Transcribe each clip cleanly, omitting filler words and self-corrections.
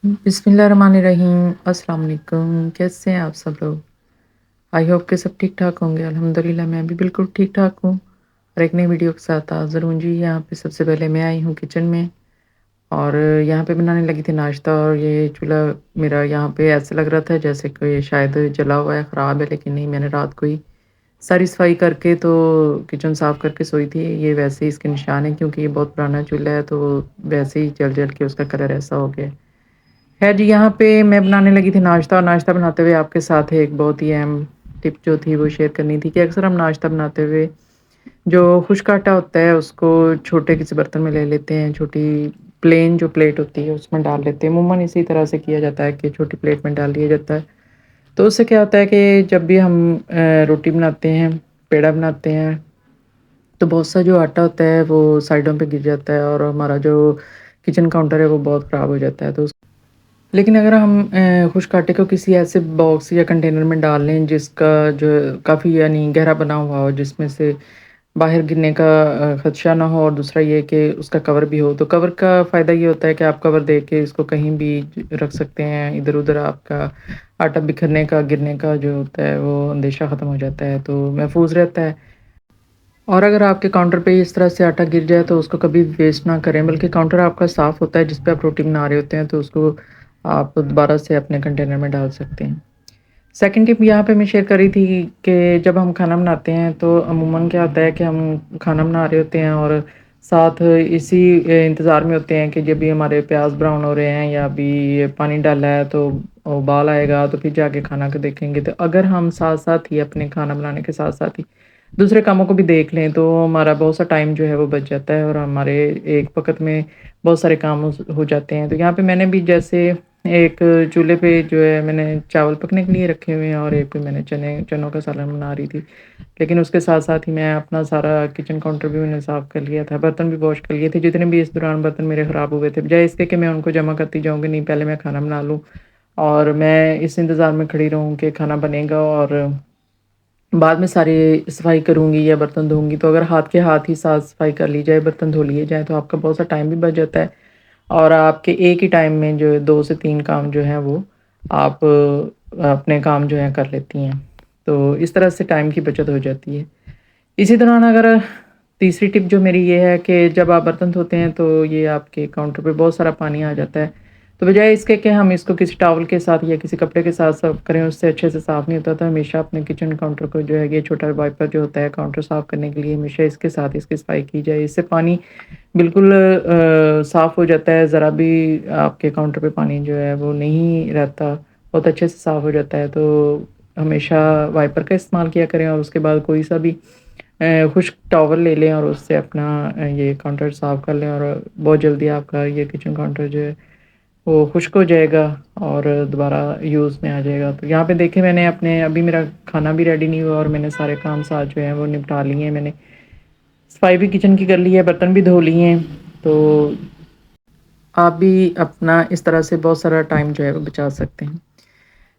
बिस्मिल्लाहिर्रहमानिर्रहीम। अस्सलाम वालेकुम। कैसे हैं आप सब लोग? आई होप कि सब ठीक ठाक होंगे। अल्हम्दुलिल्लाह मैं भी बिल्कुल ठीक ठाक हूँ और एक नई वीडियो के साथ हाज़िर हूँ जी। यहाँ पे सबसे पहले मैं आई हूँ किचन में और यहाँ पे बनाने लगी थी नाश्ता। और ये चूल्हा मेरा यहाँ पे ऐसा लग रहा था जैसे कि शायद जला हुआ है, ख़राब है, लेकिन नहीं, मैंने रात को ही सारी सफाई करके तो किचन साफ़ करके सोई थी। ये वैसे ही इसके निशान है क्योंकि ये बहुत पुराना चूल्हा है, तो वैसे ही जल के उसका कलर ऐसा हो गया है। खैर जी, यहाँ पे मैं बनाने लगी थी नाश्ता, और नाश्ता बनाते हुए आपके साथ एक बहुत ही अहम टिप जो थी वो शेयर करनी थी कि अक्सर हम नाश्ता बनाते हुए जो खुश्क आटा होता है उसको छोटे किसी बर्तन में ले लेते हैं, छोटी प्लेन जो प्लेट होती है उसमें डाल लेते हैं। अमूमन इसी तरह से किया जाता है कि छोटी प्लेट में डाल दिया जाता है। तो उससे क्या होता है कि जब भी हम रोटी बनाते हैं, पेड़ा बनाते हैं, तो बहुत सा जो आटा होता है वो साइडों पे गिर जाता है और हमारा जो किचन काउंटर है वो बहुत ख़राब हो जाता है। तो लेकिन अगर हम खुश्क आटे को किसी ऐसे बॉक्स या कंटेनर में डाल लें जिसका जो काफ़ी यानी गहरा बना हुआ हो, जिसमें से बाहर गिरने का खदशा ना हो, और दूसरा ये कि उसका कवर भी हो, तो कवर का फ़ायदा ये होता है कि आप कवर दे के इसको कहीं भी रख सकते हैं। इधर-उधर आपका आटा बिखरने का, गिरने का जो होता है वो अंदेशा ख़त्म हो जाता है, तो महफूज़ रहता है। और अगर आपके काउंटर पे इस तरह से आटा गिर जाए तो उसको कभी वेस्ट ना करें, बल्कि काउंटर आपका साफ़ होता है जिस पे आप रोटी बना रहे होते हैं, तो उसको आप दोबारा से अपने कंटेनर में डाल सकते हैं। सेकंड टिप यहाँ पे मैं शेयर कर रही थी कि जब हम खाना बनाते हैं तो अमूमन क्या होता है कि हम खाना बना रहे होते हैं और साथ इसी इंतज़ार में होते हैं कि जब भी हमारे प्याज ब्राउन हो रहे हैं या अभी पानी डाला है तो उबाल आएगा, तो फिर जाके खाना को देखेंगे। तो अगर हम साथ साथ ही अपने खाना बनाने के साथ साथ ही दूसरे कामों को भी देख लें तो हमारा बहुत सा टाइम जो है वो बच जाता है और हमारे एक वक़्त में बहुत सारे काम हो जाते हैं। तो यहाँ पे मैंने भी जैसे एक चूल्हे पे जो है मैंने चावल पकने के लिए रखे हुए हैं और एक पे मैंने चनों का सालन बना रही थी। लेकिन उसके साथ-साथ ही मैं अपना सारा किचन काउंटर भी मैंने साफ़ कर लिया था, बर्तन भी वॉश कर लिए थे, जितने भी इस दौरान बर्तन मेरे ख़राब हुए थे। बजाए इसके कि मैं उनको जमा करती जाऊँ कि नहीं, पहले मैं खाना बना लूँ और मैं इस इंतज़ार में खड़ी रहूँ कि खाना बनेगा और बाद में सारी सफाई करूँगी या बर्तन धोऊँगी। तो अगर हाथ के हाथ ही साफ-सफाई कर ली जाए, बर्तन धो लिए जाएँ, तो आपका बहुत सा टाइम भी बच जाता है और आपके एक ही टाइम में जो है 2 से 3 काम जो हैं वो आप अपने काम जो हैं कर लेती हैं। तो इस तरह से टाइम की बचत हो जाती है। इसी दौरान अगर तीसरी टिप जो मेरी ये है कि जब आप बर्तन धोते हैं तो ये आपके काउंटर पे बहुत सारा पानी आ जाता है। तो बजाए इसके कि हम इसको किसी टॉवल के साथ या किसी कपड़े के साथ साफ़ करें, उससे अच्छे से साफ़ नहीं होता, तो हमेशा अपने किचन काउंटर को जो है ये छोटा वाइपर जो होता है काउंटर साफ़ करने के लिए, हमेशा इसके साथ इसकी सफाई की जाए। इससे पानी बिल्कुल साफ़ हो जाता है, ज़रा भी आपके काउंटर पे पानी जो है वो नहीं रहता, बहुत अच्छे से साफ़ हो जाता है। तो हमेशा वाइपर का इस्तेमाल किया करें और उसके बाद कोई सा भी खुश्क टॉवल ले लें और उससे अपना ये काउंटर साफ़ कर लें और बहुत जल्दी आपका ये किचन काउंटर जो है वो खुश्क हो जाएगा और दोबारा यूज़ में आ जाएगा। तो यहाँ पे देखिए मैंने अपने अभी मेरा खाना भी रेडी नहीं हुआ और मैंने सारे काम साथ जो हैं वो निपटा लिए हैं। मैंने सफाई भी किचन की कर ली है, बर्तन भी धो लिए हैं। तो आप भी अपना इस तरह से बहुत सारा टाइम जो है वो बचा सकते हैं।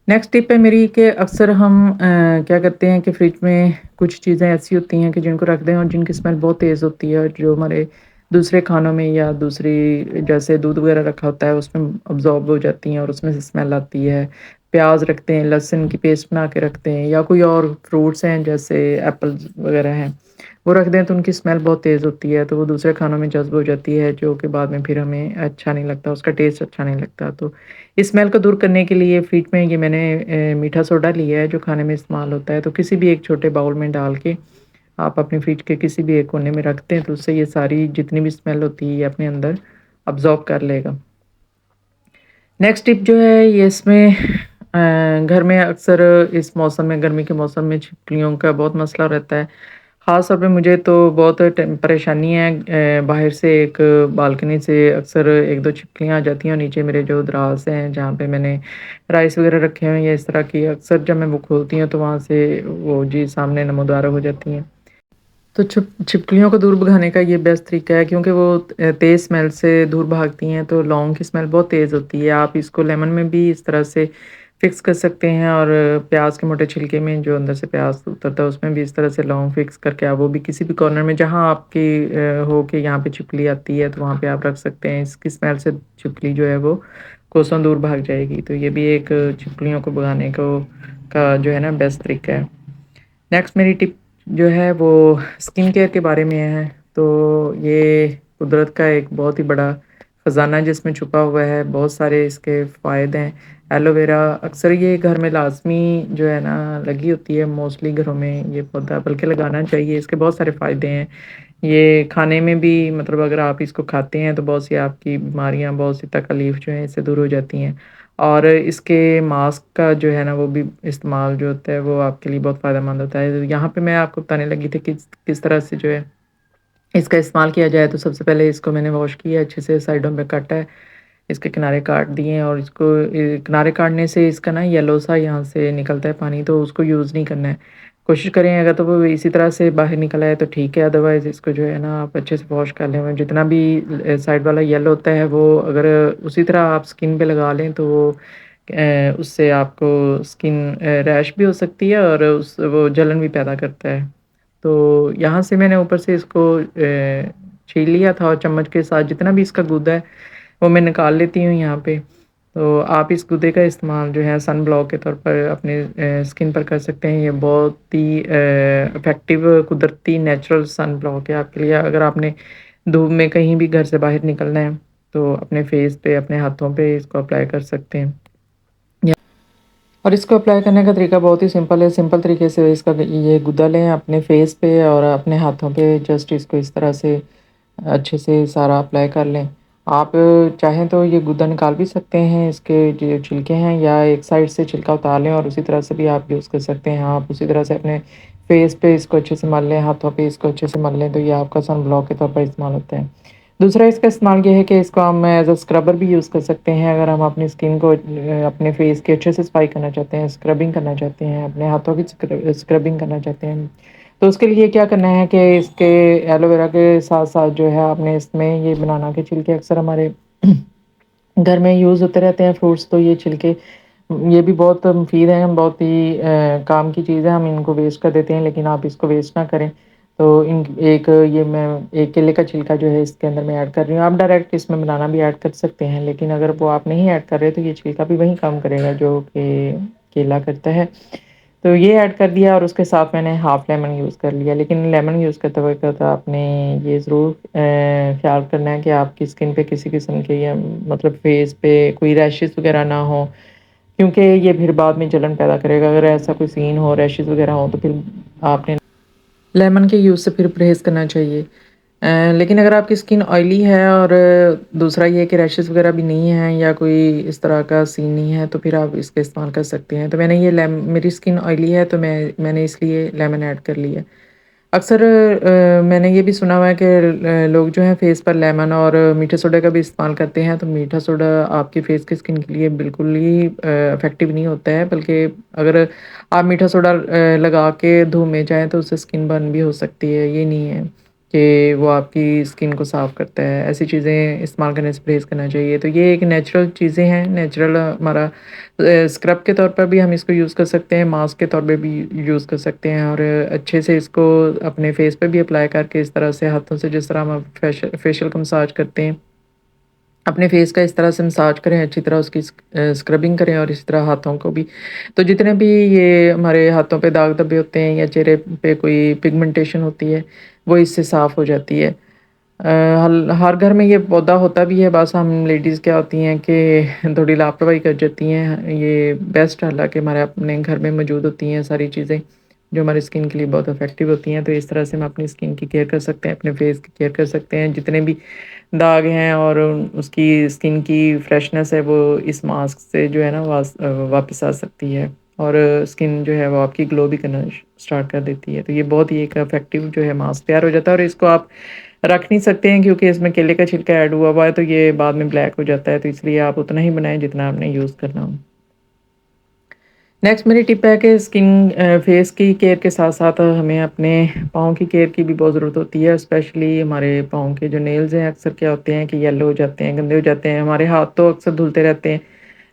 नेक्स्ट टिप है मेरी कि अक्सर हम क्या करते हैं कि फ्रिज में कुछ चीज़ें ऐसी होती हैं कि जिनको रख दें और जिनकी स्मेल बहुत तेज़ होती है, और जो हमारे दूसरे खानों में या दूसरी जैसे दूध वगैरह रखा होता है उसमें अब्ज़ॉर्ब हो जाती हैं और उसमें से स्मेल आती है। प्याज रखते हैं, लहसुन की पेस्ट बना के रखते हैं या कोई और फ्रूट्स हैं जैसे एप्पल्स वगैरह हैं, वो रख दें तो उनकी स्मेल बहुत तेज़ होती है, तो वो दूसरे खानों में जज़्ब हो जाती है, जो कि बाद में फिर हमें अच्छा नहीं लगता, उसका टेस्ट अच्छा नहीं लगता। तो इस स्मेल को दूर करने के लिए फ्रिज में ये मैंने मीठा सोडा लिया है जो खाने में इस्तेमाल होता है, तो किसी भी एक छोटे बाउल में डाल के आप अपने फ्रिज के किसी भी एक कोने में रखते हैं तो उससे ये सारी जितनी भी स्मेल होती है ये अपने अंदर अब्ज़ॉर्ब कर लेगा। नेक्स्ट टिप जो है ये इसमें घर में अक्सर इस मौसम में, गर्मी के मौसम में छिपकलियों का बहुत मसला रहता है। ख़ास तौर पे मुझे तो बहुत परेशानी है, बाहर से एक बालकनी से अक्सर 1-2 छिपकलियाँ आ जाती हैं और नीचे मेरे जो दराज़ हैं जहाँ पे मैंने राइस वग़ैरह रखे हुए हैं या इस तरह की, अक्सर जब मैं वो खोलती हूँ तो वहाँ से वो जी सामने नमूदार हो जाती हैं। तो छिपकलियों को दूर भगाने का ये बेस्ट तरीका है क्योंकि वो तेज़ स्मेल से दूर भागती हैं, तो लौंग की स्मेल बहुत तेज़ होती है। आप इसको लेमन में भी इस तरह से फ़िक्स कर सकते हैं और प्याज के मोटे छिलके में जो अंदर से प्याज उतरता है उसमें भी इस तरह से लौंग फ़िक्स करके आप वो भी किसी भी कॉर्नर में जहाँ आपकी हो कि यहाँ पे छिपकली आती है तो वहाँ पे आप रख सकते हैं। इसकी स्मेल से छिपकली जो है वो कोसों दूर भाग जाएगी। तो ये भी एक छिपकलियों को भगाने का जो है ना बेस्ट तरीका है। नेक्स्ट मेरी टिप जो है वो स्किन केयर के बारे में है। तो ये कुदरत का एक बहुत ही बड़ा ख़जाना जिसमें छुपा हुआ है, बहुत सारे इसके फ़ायदे हैं। एलोवेरा अक्सर ये घर में लाज़मी जो है ना लगी होती है, मोस्टली घरों में ये पौधा, बल्कि लगाना चाहिए। इसके बहुत सारे फ़ायदे हैं। ये खाने में भी मतलब अगर आप इसको खाते हैं तो बहुत सी आपकी बीमारियाँ, बहुत सी तकलीफ़ जो है इससे दूर हो जाती हैं। और इसके मास्क का जो है ना वो भी इस्तेमाल जो होता है वो आपके लिए बहुत फ़ायदेमंद होता है। तो यहाँ पे मैं आपको बताने लगी थी किस किस तरह से जो है इसका इस्तेमाल किया जाए। तो सबसे पहले इसको मैंने वॉश किया, अच्छे से साइडों पे काटा है, इसके किनारे काट दिए हैं और इसको किनारे काटने से इसका ना येलो सा यहाँ से निकलता है पानी, तो उसको यूज़ नहीं करना है। कोशिश करें अगर तो वो इसी तरह से बाहर निकल आए तो ठीक है, अदरवाइज़ इसको जो है ना आप अच्छे से वॉश कर लें। जितना भी साइड वाला येलो होता है वो अगर उसी तरह आप स्किन पे लगा लें तो वो उससे आपको स्किन रैश भी हो सकती है और उस वो जलन भी पैदा करता है। तो यहाँ से मैंने ऊपर से इसको छील लिया था और चम्मच के साथ जितना भी इसका गूदा है वो मैं निकाल लेती हूँ यहाँ पे। तो आप इस गूदे का इस्तेमाल जो है सन ब्लॉक के तौर पर अपने स्किन पर कर सकते हैं। ये बहुत ही इफ़ेक्टिव कुदरती नेचुरल सन ब्लॉक है आपके लिए। अगर आपने धूप में कहीं भी घर से बाहर निकलना है तो अपने फेस पे, अपने हाथों पे इसको अप्लाई कर सकते हैं। और इसको अप्लाई करने का तरीका बहुत ही सिंपल है। सिंपल तरीके से इसका ये गुद्दा लें अपने फेस पे और अपने हाथों पे, जस्ट इसको इस तरह से अच्छे से सारा अप्लाई कर लें। आप चाहें तो ये गुद्दा निकाल भी सकते हैं, इसके जो छिलके हैं, या एक साइड से छिलका उतार लें और उसी तरह से भी आप यूज़ कर सकते हैं। आप उसी तरह से अपने फेस पे इसको अच्छे से मल लें, हाथों पे इसको अच्छे से मल लें, तो ये आपका सन ब्लॉक के तौर पर इस्तेमाल होता है। दूसरा इसका इस्तेमाल ये है कि इसको हम एज़ अ स्क्रबर भी यूज़ कर सकते हैं। अगर हम अपनी स्किन को अपने फेस की अच्छे से सफाई करना चाहते हैं, स्क्रबिंग करना चाहते हैं, अपने हाथों की स्क्रबिंग करना चाहते हैं, तो उसके लिए क्या करना है कि इसके एलोवेरा के साथ-साथ जो है आपने इसमें ये बनाना के छिलके अक्सर हमारे घर में यूज़ होते रहते हैं फ्रूट्स, तो ये छिलके ये भी बहुत मुफ़ीद हैं, बहुत ही काम की चीज़ है। हम इनको वेस्ट कर देते हैं, लेकिन आप इसको वेस्ट ना करें। तो इन एक ये मैं एक केले का छिलका जो है इसके अंदर मैं ऐड कर रही हूँ। आप डायरेक्ट इसमें बनाना भी ऐड कर सकते हैं, लेकिन अगर वो आप नहीं ऐड कर रहे तो ये छिलका भी वही काम करेगा जो कि केला करता है। तो ये ऐड कर दिया और उसके साथ मैंने हाफ़ लेमन यूज़ कर लिया। लेकिन लेमन यूज़ करते वक़्त आपने ये ज़रूर ख़्याल करना है कि आपकी स्किन पे किसी किस्म के या मतलब फेस पे कोई रैशेज़ वग़ैरह ना हो, क्योंकि ये फिर बाद में जलन पैदा करेगा। अगर ऐसा कोई सीन हो, रैशेज़ वग़ैरह हो, तो फिर आपने लेमन के यूज़ से फिर परहेज़ करना चाहिए। लेकिन अगर आपकी स्किन ऑयली है और दूसरा ये है कि रैशेज़ वग़ैरह भी नहीं हैं या कोई इस तरह का सीन नहीं है, तो फिर आप इसका इस्तेमाल कर सकते हैं। तो मैंने ये लेम मेरी स्किन ऑयली है तो मैंने इसलिए लेमन ऐड कर लिया। अक्सर मैंने ये भी सुना हुआ है कि लोग जो हैं फेस पर लेमन और मीठे सोडा का भी इस्तेमाल करते हैं, तो मीठा सोडा आपकी फेस की स्किन के लिए बिल्कुल ही इफ़ेक्टिव नहीं होता है, बल्कि अगर आप मीठा सोडा लगा के धूप में जाएँ तो उससे स्किन बर्न भी हो सकती है। ये नहीं है कि वो आपकी स्किन को साफ़ करता है। ऐसी चीज़ें इस्तेमाल करने से परहेज़ करना चाहिए। तो ये एक नेचुरल चीज़ें हैं, नेचुरल हमारा स्क्रब के तौर पर भी हम इसको यूज़ कर सकते हैं, मास्क के तौर पे भी यूज़ कर सकते हैं और अच्छे से इसको अपने फेस पे भी अप्लाई करके इस तरह से हाथों से जिस तरह हम फेशियल का मसाज करते हैं, अपने फेस का इस तरह से मसाज करें, अच्छी तरह उसकी स्क्रबिंग करें और इसी तरह हाथों को भी। तो जितने भी ये हमारे हाथों पे दाग धब्बे होते हैं या चेहरे पे कोई पिगमेंटेशन होती है, वो इससे साफ़ हो जाती है। हल हर घर में ये पौधा होता भी है, बस हम लेडीज़ क्या होती हैं कि थोड़ी लापरवाही कर जाती हैं। ये बेस्ट हालाँकि हमारे अपने घर में मौजूद होती हैं सारी चीज़ें, जो हमारी स्किन के लिए बहुत इफ़ेक्टिव होती हैं। तो इस तरह से हम अपनी स्किन की केयर कर सकते हैं, अपने फेस की केयर कर सकते हैं। जितने भी दाग हैं और उसकी स्किन की फ्रेशनेस है वो इस मास्क से जो है ना वापस आ सकती है और स्किन जो है वो आपकी ग्लो भी करना स्टार्ट कर देती है। तो ये बहुत ही एक इफ़ेक्टिव जो है मास्क तैयार हो जाता है और इसको आप रख नहीं सकते हैं क्योंकि इसमें केले का छिलका ऐड हुआ हुआ है, तो ये बाद में ब्लैक हो जाता है। तो इसलिए आप उतना ही बनाएँ जितना आपने यूज़ करना हो। नेक्स्ट मेरी टिप है कि फेस की केयर के साथ-साथ हमें अपने पाँव की केयर की भी बहुत ज़रूरत होती है। स्पेशली हमारे पाँव के जो नेल्स हैं अक्सर क्या होते हैं कि येलो हो जाते हैं, गंदे हो जाते हैं। हमारे हाथ तो अक्सर धुलते रहते हैं,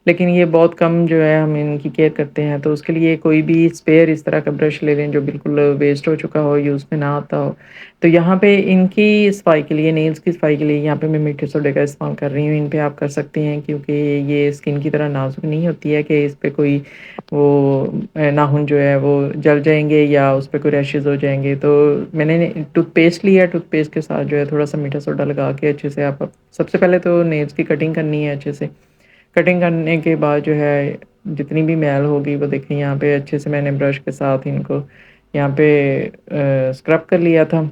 لیکن یہ بہت کم جو ہے ہم ان کی کیئر کرتے ہیں، تو اس کے لیے کوئی بھی اسپیئر اس طرح کا برش لے لیں جو بالکل ویسٹ ہو چکا ہو، یوز میں نہ آتا ہو۔ تو یہاں پہ ان کی صفائی کے لیے، نیلز کی صفائی کے لیے یہاں پہ میں میٹھے سوڈے کا استعمال کر رہی ہوں۔ ان پہ آپ کر سکتے ہیں کیونکہ یہ اسکن کی طرح نازک نہیں ہوتی ہے کہ اس پہ کوئی وہ ناخن جو ہے وہ جل جائیں گے یا اس پہ کوئی ریشز ہو جائیں گے۔ تو میں نے ٹوتھ پیسٹ لیا، ٹوتھ پیسٹ کے ساتھ جو ہے تھوڑا سا میٹھا سوڈا لگا کے اچھے سے آپ سب سے پہلے تو نیلز کی کٹنگ کرنی ہے اچھے سے۔ کٹنگ کرنے کے بعد جو ہے جتنی بھی میل ہوگی وہ دیکھیں یہاں پہ اچھے سے میں نے برش کے ساتھ ان کو یہاں پہ اسکرب کر لیا تھا،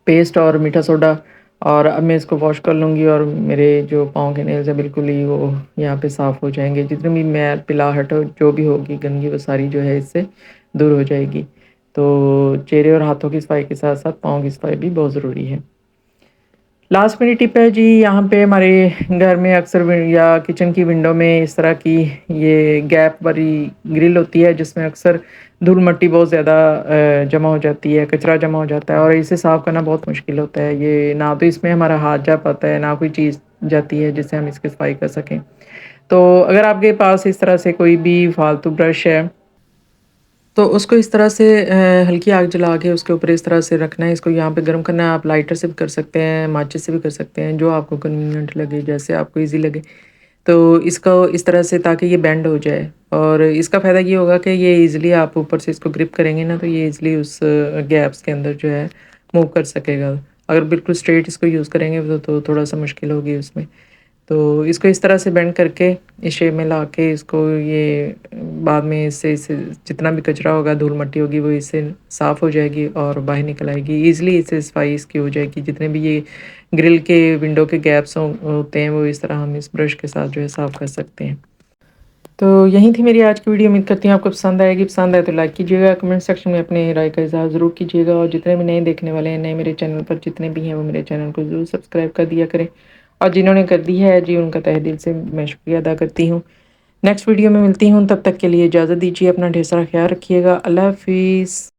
پیسٹ اور میٹھا سوڈا۔ اور اب میں اس کو واش کر لوں گی اور میرے جو پاؤں کے نیلز ہیں بالکل ہی وہ یہاں پہ صاف ہو جائیں گے، جتنی بھی میل پلاہٹ جو بھی ہوگی گندگی وہ ساری جو ہے اس سے دور ہو جائے گی۔ تو چہرے اور ہاتھوں کی صفائی کے ساتھ ساتھ پاؤں کی صفائی بھی بہت ضروری ہے۔ لاسٹ میری ٹپ ہے جی، یہاں پہ ہمارے گھر میں اکثر یا کچن کی ونڈو میں اس طرح کی یہ گیپ والی گرل ہوتی ہے جس میں اکثر دھول مٹی بہت زیادہ جمع ہو جاتی ہے، کچرا جمع ہو جاتا ہے اور اسے صاف کرنا بہت مشکل ہوتا ہے۔ یہ نہ تو اس میں ہمارا ہاتھ جا پاتا ہے، نہ کوئی چیز جاتی ہے جس سے ہم اس کی صفائی کر سکیں۔ تو اگر آپ کے پاس اس طرح سے کوئی بھی فالتو برش ہے تو اس کو اس طرح سے ہلکی آگ جلا کے اس کے اوپر اس طرح سے رکھنا ہے، اس کو یہاں پہ گرم کرنا ہے۔ آپ لائٹر سے بھی کر سکتے ہیں، ماچس سے بھی کر سکتے ہیں، جو آپ کو کنوینئنٹ لگے، جیسے آپ کو ایزی لگے۔ تو اس کو اس طرح سے تاکہ یہ بینڈ ہو جائے، اور اس کا فائدہ یہ ہوگا کہ یہ ایزیلی آپ اوپر سے اس کو گرپ کریں گے نا تو یہ ایزیلی اس گیپس کے اندر جو ہے موو کر سکے گا۔ اگر بالکل اسٹریٹ اس کو یوز کریں گے تو تھوڑا سا مشکل ہوگی اس میں۔ تو اس کو اس طرح سے بینڈ کر کے اس شیپ میں لا کے اس کو یہ بعد میں اس سے جتنا بھی کچرا ہوگا، دھول مٹی ہوگی، وہ اس سے صاف ہو جائے گی اور باہر نکل آئے گی ایزیلی۔ اس سے صفائی اس کی ہو جائے گی، جتنے بھی یہ گرل کے ونڈو کے گیپس ہوتے ہیں وہ اس طرح ہم اس برش کے ساتھ جو ہے صاف کر سکتے ہیں۔ تو یہی تھی میری آج کی ویڈیو، امید کرتی ہوں آپ کو پسند آئے گی۔ پسند آئے تو لائک کیجیے گا، کمنٹ سیکشن میں اپنے رائے کا اظہار ضرور کیجیے گا، اور جتنے بھی نئے دیکھنے والے ہیں، نئے میرے چینل پر جتنے بھی ہیں وہ میرے چینل کو ضرور سبسکرائب کر دیا کریں، اور جنہوں نے کر دی ہے جی ان کا تہہ دل سے میں شکریہ ادا کرتی ہوں۔ نیکسٹ ویڈیو میں ملتی ہوں، تب تک کے لیے اجازت دیجیے، اپنا ڈھیر سارا خیال رکھیے گا۔ اللہ حافظ۔